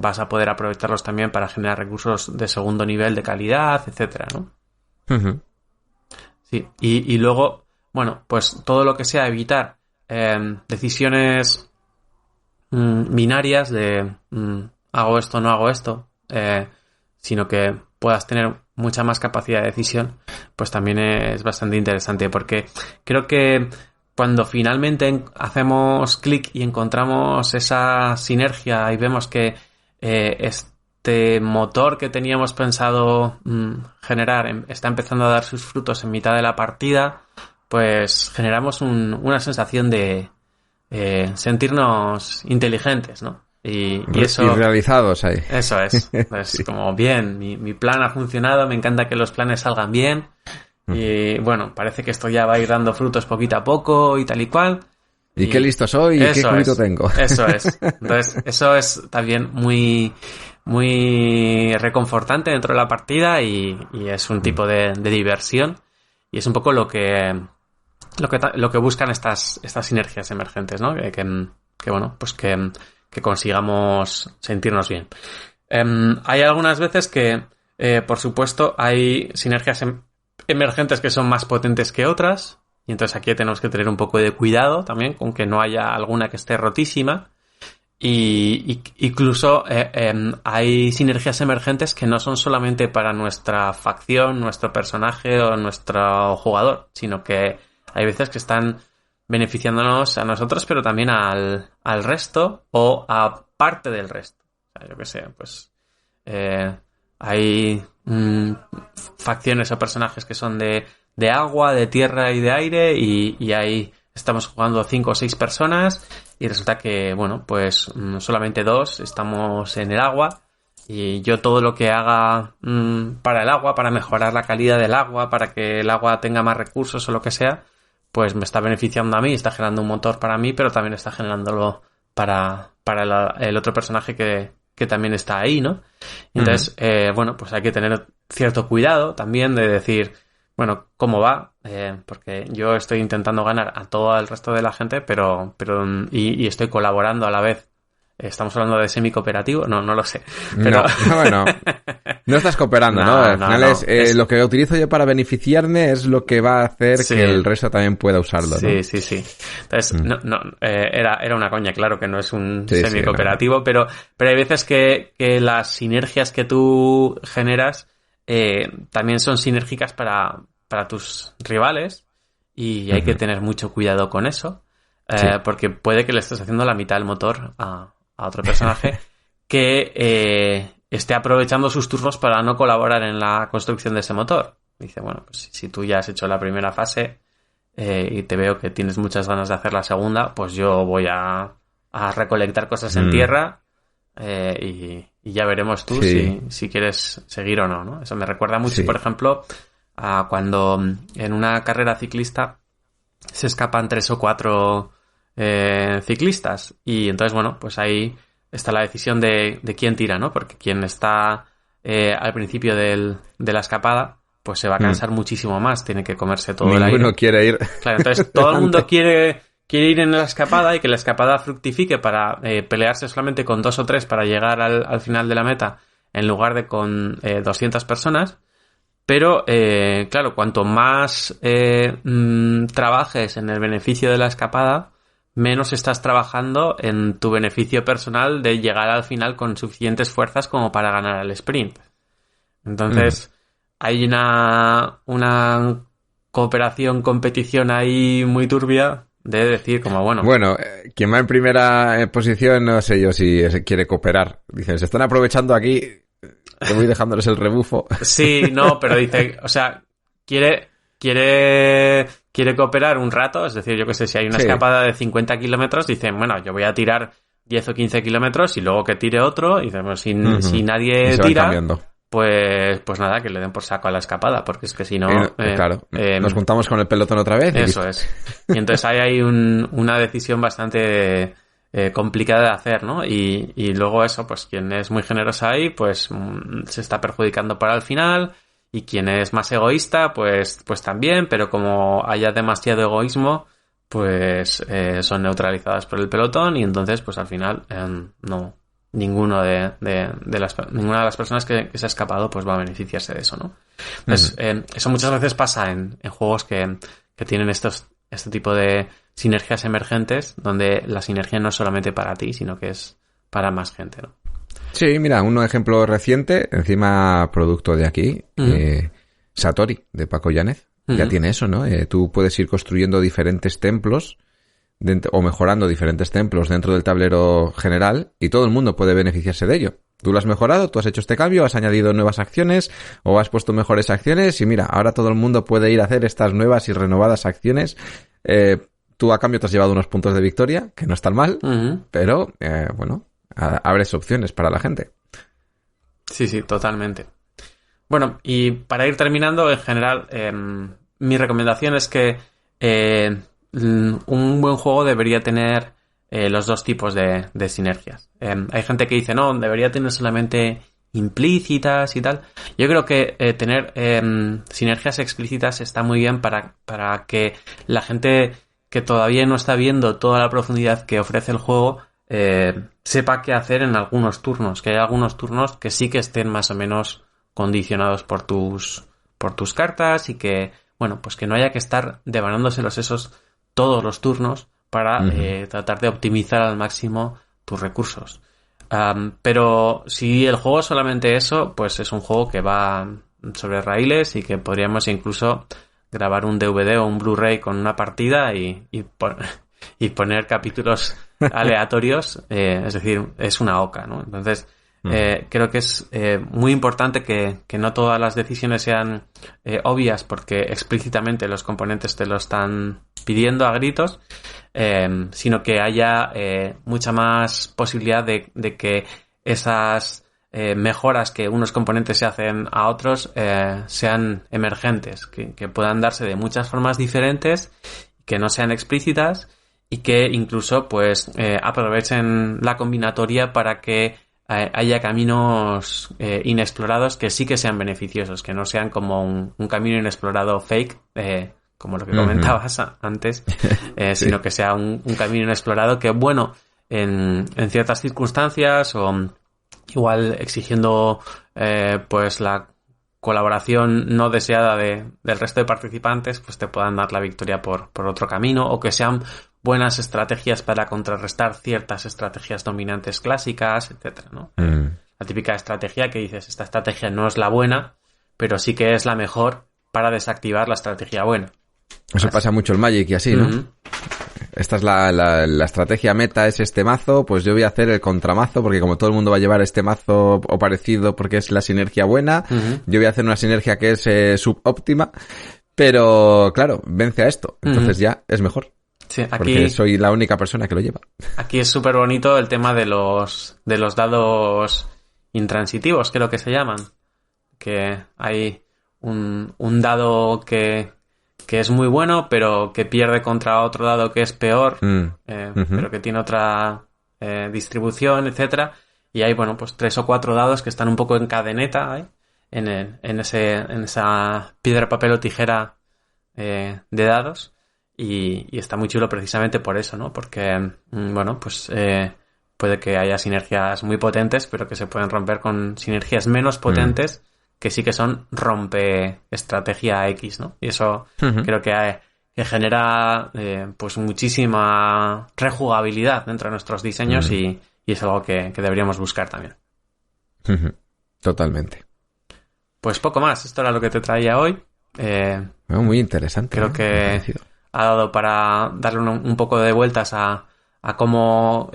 vas a poder aprovecharlos también para generar recursos de segundo nivel de calidad, etcétera, ¿no? Sí, y luego, bueno, pues todo lo que sea evitar decisiones binarias de hago esto, no hago esto, sino que puedas tener mucha más capacidad de decisión, pues también es bastante interesante, porque creo que cuando finalmente hacemos clic y encontramos esa sinergia y vemos que este motor que teníamos pensado generar está empezando a dar sus frutos en mitad de la partida, pues generamos una sensación de sentirnos inteligentes, ¿no? Y eso, y realizados ahí. Eso es. Pues sí. Como bien, mi plan ha funcionado, me encanta que los planes salgan bien. Y bueno, parece que esto ya va a ir dando frutos poquito a poco y tal y cual. Y qué listo soy y qué culito tengo. Eso es. Entonces, eso es también muy, muy reconfortante dentro de la partida y es un tipo de diversión. Y es un poco lo que buscan estas sinergias emergentes, ¿no? Que bueno, pues que consigamos sentirnos bien. Hay algunas veces que por supuesto, hay sinergias emergentes que son más potentes que otras. Y entonces aquí tenemos que tener un poco de cuidado también con que no haya alguna que esté rotísima. Y incluso hay sinergias emergentes que no son solamente para nuestra facción, nuestro personaje o nuestro jugador, sino que hay veces que están beneficiándonos a nosotros, pero también al resto o a parte del resto. O sea, yo qué sé, pues hay facciones o personajes que son de agua, de tierra y de aire, y ahí estamos jugando 5 o 6 personas y resulta que, bueno, pues solamente 2 estamos en el agua, y yo todo lo que haga para el agua, para mejorar la calidad del agua, para que el agua tenga más recursos o lo que sea, pues me está beneficiando a mí, está generando un motor para mí, pero también está generándolo para el otro personaje que también está ahí, ¿no? Entonces, bueno, pues hay que tener cierto cuidado también de decir, bueno, ¿cómo va? Porque yo estoy intentando ganar a todo el resto de la gente, pero y estoy colaborando a la vez. ¿Estamos hablando de semi-cooperativo? No lo sé. Pero... No, no estás cooperando, ¿no? Al final es lo que utilizo yo para beneficiarme es lo que va a hacer que el resto también pueda usarlo, ¿no? Sí. Entonces, era una coña, claro que no es un semi-cooperativo, pero hay veces que las sinergias que tú generas también son sinérgicas para tus rivales, y hay que tener mucho cuidado con eso, porque puede que le estés haciendo la mitad del motor a otro personaje que esté aprovechando sus turnos para no colaborar en la construcción de ese motor. Dice, bueno, pues si tú ya has hecho la primera fase y te veo que tienes muchas ganas de hacer la segunda, pues yo voy a recolectar cosas en tierra y ya veremos tú si quieres seguir o no, ¿no? Eso me recuerda mucho, por ejemplo, a cuando en una carrera ciclista se escapan 3 o 4 ciclistas, y entonces, bueno, pues ahí está la decisión de quién tira, ¿no? Porque quien está al principio de la escapada, pues se va a cansar muchísimo más, tiene que comerse todo el aire. Ninguno quiere ir. Claro, entonces todo el mundo quiere ir en la escapada y que la escapada fructifique para pelearse solamente con 2 o 3 para llegar al final de la meta, en lugar de con 200 personas. Pero, claro, cuanto más trabajes en el beneficio de la escapada, menos estás trabajando en tu beneficio personal de llegar al final con suficientes fuerzas como para ganar el sprint. Entonces, hay una cooperación, competición ahí muy turbia de decir como, bueno... Bueno, quien va en primera posición, no sé yo si quiere cooperar. Dicen, se están aprovechando aquí, te voy dejándoles el rebufo. Sí, no, pero dice, o sea, quiere cooperar un rato, es decir, yo que sé, si hay una escapada de 50 kilómetros, dicen, bueno, yo voy a tirar 10 o 15 kilómetros y luego que tire otro, y dicen, pues, si nadie tira, pues nada, que le den por saco a la escapada, porque es que si no... claro, nos juntamos con el pelotón otra vez. Eso es. Y entonces ahí hay una decisión bastante complicada de hacer, ¿no? Y luego eso, pues quien es muy generoso ahí, pues se está perjudicando para el final... Y quien es más egoísta, pues también, pero como haya demasiado egoísmo, pues son neutralizadas por el pelotón, y entonces, pues al final, ninguna de las personas que se ha escapado, pues va a beneficiarse de eso, ¿no? Entonces, eso muchas veces pasa en juegos que tienen este tipo de sinergias emergentes, donde la sinergia no es solamente para ti, sino que es para más gente, ¿no? Sí, mira, un ejemplo reciente, encima producto de aquí, Satori, de Paco Yáñez, ya tiene eso, ¿no? Tú puedes ir construyendo diferentes templos o mejorando diferentes templos dentro del tablero general, y todo el mundo puede beneficiarse de ello. Tú lo has mejorado, tú has hecho este cambio, has añadido nuevas acciones o has puesto mejores acciones, y mira, ahora todo el mundo puede ir a hacer estas nuevas y renovadas acciones. Tú a cambio te has llevado unos puntos de victoria, que no están mal, pero bueno... abres opciones para la gente. Sí, totalmente. Bueno, y para ir terminando, en general, mi recomendación es que un buen juego debería tener los dos tipos de sinergias. Hay gente que dice, no, debería tener solamente implícitas y tal. Yo creo que tener sinergias explícitas está muy bien para que la gente que todavía no está viendo toda la profundidad que ofrece el juego sepa qué hacer en algunos turnos, que hay algunos turnos que sí que estén más o menos condicionados por tus cartas y que, bueno, pues que no haya que estar devanándose los sesos todos los turnos para tratar de optimizar al máximo tus recursos. Pero si el juego es solamente eso, pues es un juego que va sobre raíles y que podríamos incluso grabar un DVD o un Blu-ray con una partida y poner capítulos aleatorios, es decir, es una oca, ¿no? Entonces, creo que es muy importante que no todas las decisiones sean obvias porque explícitamente los componentes te lo están pidiendo a gritos, sino que haya mucha más posibilidad de que esas mejoras que unos componentes se hacen a otros sean emergentes, que puedan darse de muchas formas diferentes, que no sean explícitas y que incluso pues aprovechen la combinatoria para que haya caminos inexplorados que sí que sean beneficiosos, que no sean como un camino inexplorado fake, como lo que comentabas antes, sino que sea un camino inexplorado que, bueno, en ciertas circunstancias o igual exigiendo pues la colaboración no deseada del resto de participantes, pues te puedan dar la victoria por otro camino, o que sean buenas estrategias para contrarrestar ciertas estrategias dominantes clásicas, etcétera, ¿no? La típica estrategia que dices, esta estrategia no es la buena, pero sí que es la mejor para desactivar la estrategia buena. Eso pasa mucho el Magic y así, ¿no? Esta es la estrategia meta, es este mazo, pues yo voy a hacer el contramazo, porque como todo el mundo va a llevar este mazo o parecido porque es la sinergia buena, yo voy a hacer una sinergia que es subóptima, pero claro, vence a esto, entonces ya es mejor. Sí, aquí, porque soy la única persona que lo lleva. Aquí es súper bonito el tema de los dados intransitivos, creo que se llaman. Que hay un dado que es muy bueno, pero que pierde contra otro dado que es peor, pero que tiene otra distribución, etcétera. Y hay, bueno, pues 3 o 4 dados que están un poco en cadeneta, ¿eh? en esa piedra, papel o tijera de dados. Y está muy chulo precisamente por eso, ¿no? Porque, bueno, pues puede que haya sinergias muy potentes, pero que se pueden romper con sinergias menos potentes, que sí que son rompe estrategia X, ¿no? Y eso creo que genera pues muchísima rejugabilidad dentro de nuestros diseños y es algo que deberíamos buscar también. Totalmente. Pues poco más, esto era lo que te traía hoy. Muy interesante. Creo que ha dado para darle un poco de vueltas a cómo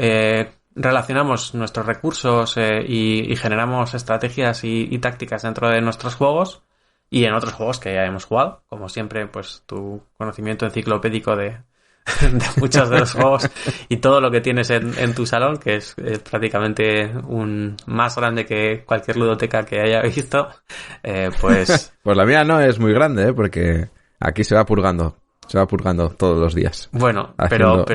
relacionamos nuestros recursos y generamos estrategias y tácticas dentro de nuestros juegos y en otros juegos que ya hemos jugado. Como siempre, pues tu conocimiento enciclopédico de muchos de los juegos y todo lo que tienes en tu salón, que es prácticamente más grande que cualquier ludoteca que haya visto, pues... Pues la mía no es muy grande, porque aquí se va purgando todos los días. Bueno, pero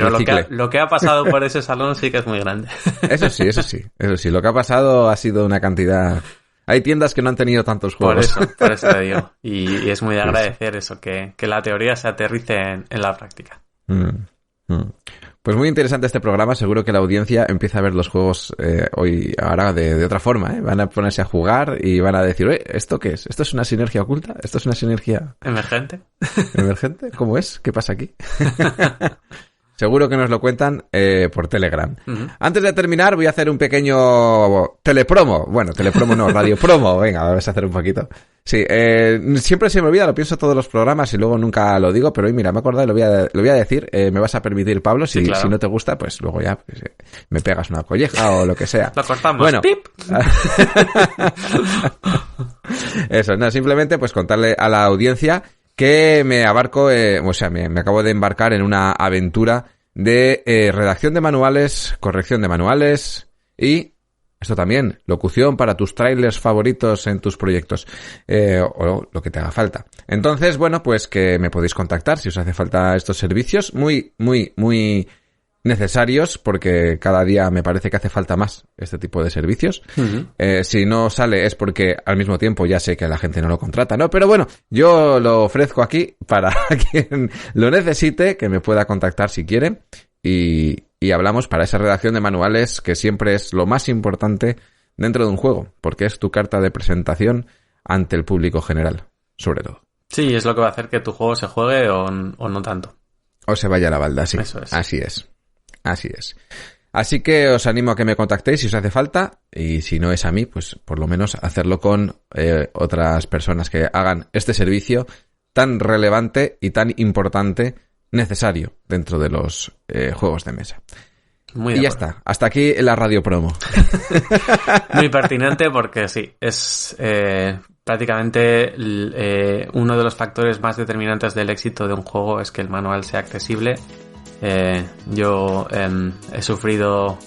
lo que ha pasado por ese salón sí que es muy grande. Eso sí. Lo que ha pasado ha sido una cantidad... Hay tiendas que no han tenido tantos juegos. Por eso te digo. Y es muy de agradecer eso, que la teoría se aterrice en la práctica. Pues muy interesante este programa. Seguro que la audiencia empieza a ver los juegos ahora de otra forma, ¿eh? Van a ponerse a jugar y van a decir, ¿esto qué es? ¿Esto es una sinergia oculta? ¿Esto es una sinergia... ¿Emergente? ¿Emergente? ¿Cómo es? ¿Qué pasa aquí? Seguro que nos lo cuentan por Telegram. Antes de terminar voy a hacer un pequeño telepromo. Bueno, telepromo no, radiopromo. Venga, vamos a hacer un poquito. Sí, siempre se me olvida, lo pienso todos los programas y luego nunca lo digo, pero hoy mira, me he acordado y lo voy a decir. Me vas a permitir, Pablo, si no te gusta, pues luego ya me pegas una colleja o lo que sea. Lo cortamos. Bueno. ¡Pip! Eso, no, simplemente pues contarle a la audiencia que me acabo de embarcar en una aventura de redacción de manuales, corrección de manuales y esto también, locución para tus trailers favoritos en tus proyectos o lo que te haga falta. Entonces, bueno, pues que me podéis contactar si os hace falta estos servicios muy, muy, muy necesarios, porque cada día me parece que hace falta más este tipo de servicios. Si no sale es porque al mismo tiempo ya sé que la gente no lo contrata, ¿no? Pero bueno, yo lo ofrezco aquí para quien lo necesite, que me pueda contactar si quiere y hablamos para esa redacción de manuales que siempre es lo más importante dentro de un juego, porque es tu carta de presentación ante el público general, sobre todo. Sí, es lo que va a hacer que tu juego se juegue o no tanto. O se vaya a la balda, sí. Eso es. Así es. Así que os animo a que me contactéis si os hace falta, y si no es a mí, pues por lo menos hacerlo con otras personas que hagan este servicio tan relevante y tan importante, necesario dentro de los juegos de mesa. Muy y ya está, hasta aquí la radio promo. Muy pertinente porque sí, es prácticamente uno de los factores más determinantes del éxito de un juego es que el manual sea accesible. Yo he sufrido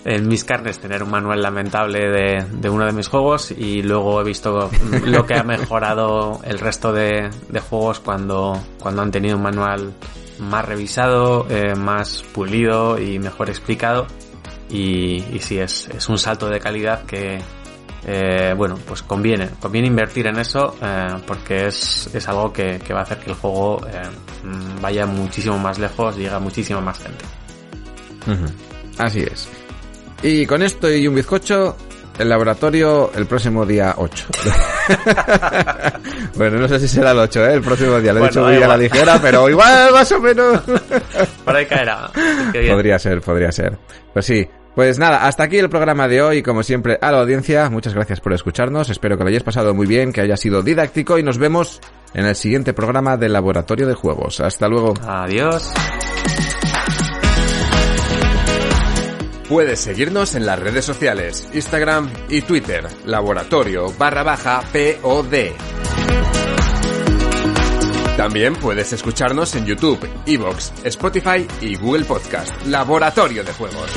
en mis carnes tener un manual lamentable de uno de mis juegos, y luego he visto lo que ha mejorado el resto de juegos cuando han tenido un manual más revisado, más pulido y mejor explicado, y sí, es un salto de calidad que pues conviene invertir en eso, porque es algo que va a hacer que el juego vaya muchísimo más lejos y llegue a muchísima más gente. Así es. Y con esto y un bizcocho, el laboratorio el próximo día 8. Bueno, no sé si será el 8, el próximo día. Lo he dicho muy a la ligera, pero igual, más o menos. Por ahí caerá. Podría ser. Pues sí. Pues nada, hasta aquí el programa de hoy. Como siempre, a la audiencia, muchas gracias por escucharnos. Espero que lo hayáis pasado muy bien, que haya sido didáctico, y nos vemos en el siguiente programa del Laboratorio de Juegos. Hasta luego. Adiós. Puedes seguirnos en las redes sociales, Instagram y Twitter, laboratorio_POD. También puedes escucharnos en YouTube, iVoox, Spotify y Google Podcast, Laboratorio de Juegos.